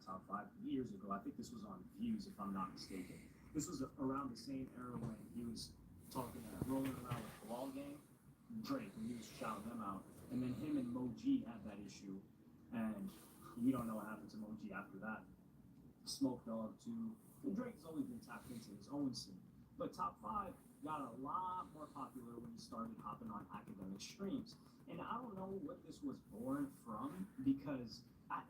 top five years ago. I think this was on Views, if I'm not mistaken. This was around the same era when he was talking, rolling around with Ball Gang, Drake, and he was shouting them out. And then him and Mo G had that issue, and we don't know what happened to Mo G after that. Smoke Dogg too. And Drake's always been tapped into his own scene. But top five got a lot more popular when he started hopping on academic streams. And I don't know what this was born from because I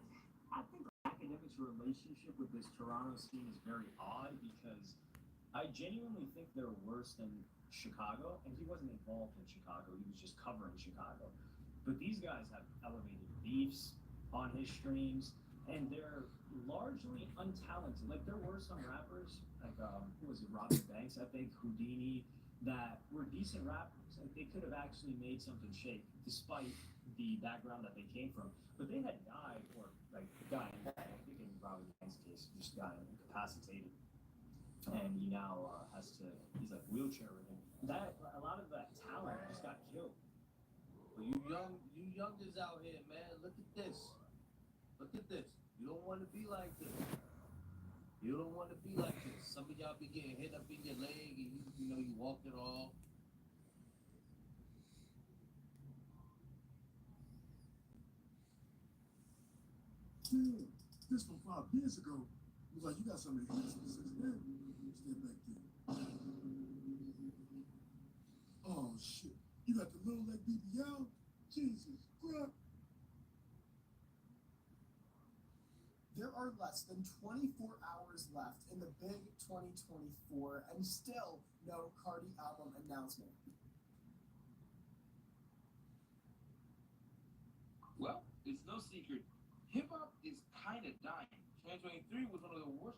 think academics' relationship with this Toronto scene is very odd because I genuinely think they're worse than Chicago, and he wasn't involved in Chicago. He was just covering Chicago. But these guys have elevated beefs on his streams, and they're largely untalented. Like there were some rappers, like who was it, Robin Banks, I think, Houdini, that were decent rappers. Like they could have actually made something shake, despite the background that they came from. But they had died, or like died. I think in Robin Banks' case, just got incapacitated, and he now has to. He's like wheelchair ridden. That a lot of that talent just got killed. But you youngers out here, man, look at this. Look at this. You don't want to be like this. You don't want to be like this. Some of y'all be getting hit up in your leg and you walk it off. Yeah, this from 5 years ago. It was like, you got something to hit us. Stand back there. Oh, shit. You got the little leg BBL? Jesus Christ. There are less than 24 hours left in the big 2024 and still no Cardi album announcement. Well, it's no secret. Hip hop is kind of dying. 2023 was one of the worst.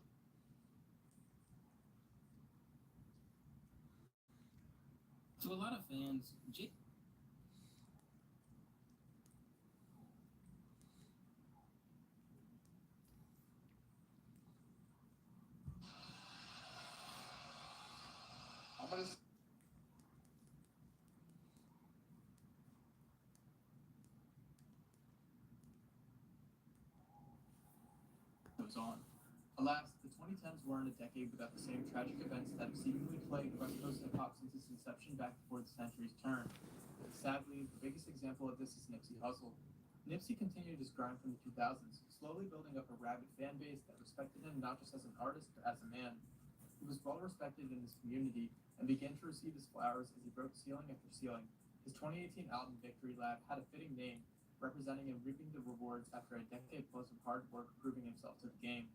To a lot of fans, I'm gonna goes on. Alas, the 2010s weren't a decade without the same tragic events that have seemingly plagued West Coast hip hop since its inception back before the century's turn. Sadly, the biggest example of this is Nipsey Hussle. Nipsey continued his grind from the 2000s, slowly building up a rabid fan base that respected him not just as an artist, but as a man. He was well respected in his community and began to receive his flowers as he broke ceiling after ceiling. His 2018 album, Victory Lap, had a fitting name, representing him reaping the rewards after a decade plus of hard work proving himself to the game.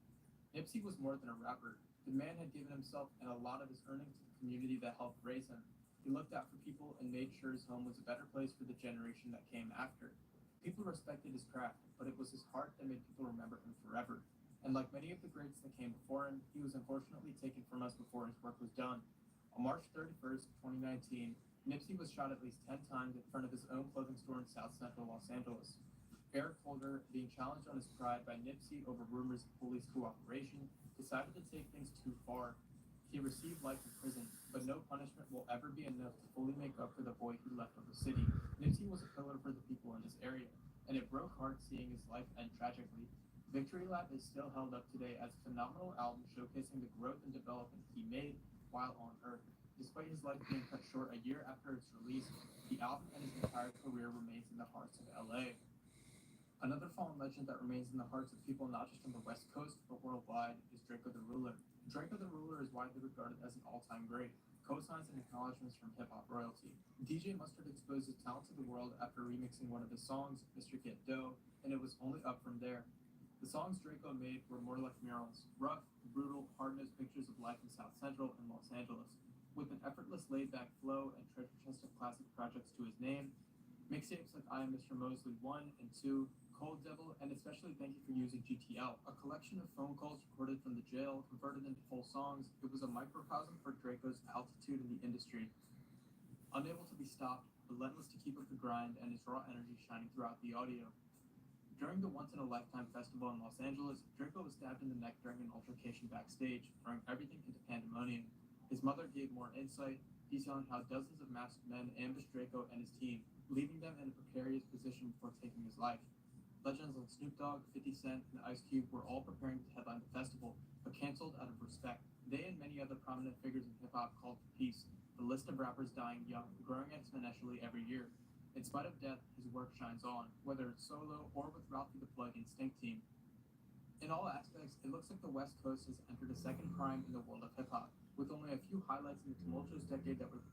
Nipsey was more than a rapper. The man had given himself and a lot of his earnings to the community that helped raise him. He looked out for people and made sure his home was a better place for the generation that came after. People respected his craft, but it was his heart that made people remember him forever. And like many of the greats that came before him, he was unfortunately taken from us before his work was done. On March 31st, 2019, Nipsey was shot at least 10 times in front of his own clothing store in South Central Los Angeles. Eric Holder, being challenged on his pride by Nipsey over rumors of police cooperation, decided to take things too far. He received life in prison, but no punishment will ever be enough to fully make up for the boy who left of the city. Nipsey was a pillar for the people in his area, and it broke hearts seeing his life end tragically. Victory Lap is still held up today as a phenomenal album showcasing the growth and development he made while on Earth. Despite his life being cut short a year after its release, the album and his entire career remains in the hearts of LA. Another fallen legend that remains in the hearts of people not just on the West Coast, but worldwide, is Draco the Ruler. Draco the Ruler is widely regarded as an all-time great, cosigns and acknowledgments from hip-hop royalty. DJ Mustard exposed his talent to the world after remixing one of his songs, Mr. Get Dough, and it was only up from there. The songs Draco made were more like murals, rough, brutal, hard-nosed pictures of life in South Central and Los Angeles. With an effortless laid-back flow and treasure chest of classic projects to his name, mixtapes like I Am Mr. Mosley 1 and 2, Cold Devil, and especially Thank You for Using GTL, a collection of phone calls recorded from the jail, converted into full songs. It was a microcosm for Draco's altitude in the industry. Unable to be stopped, relentless to keep up the grind, and his raw energy shining throughout the audio. During the once-in-a-lifetime festival in Los Angeles, Draco was stabbed in the neck during an altercation backstage, throwing everything into pandemonium. His mother gave more insight, detailing how dozens of masked men ambushed Draco and his team, leaving them in a precarious position before taking his life. Legends like Snoop Dogg, 50 Cent, and Ice Cube were all preparing to headline the festival, but canceled out of respect. They and many other prominent figures in hip-hop called for peace. The list of rappers dying young, growing exponentially every year. In spite of death, his work shines on, whether it's solo or with Ralphie the Plug Instinct Team. In all aspects, it looks like the West Coast has entered a second prime in the world of hip-hop, with only a few highlights in the tumultuous decade that would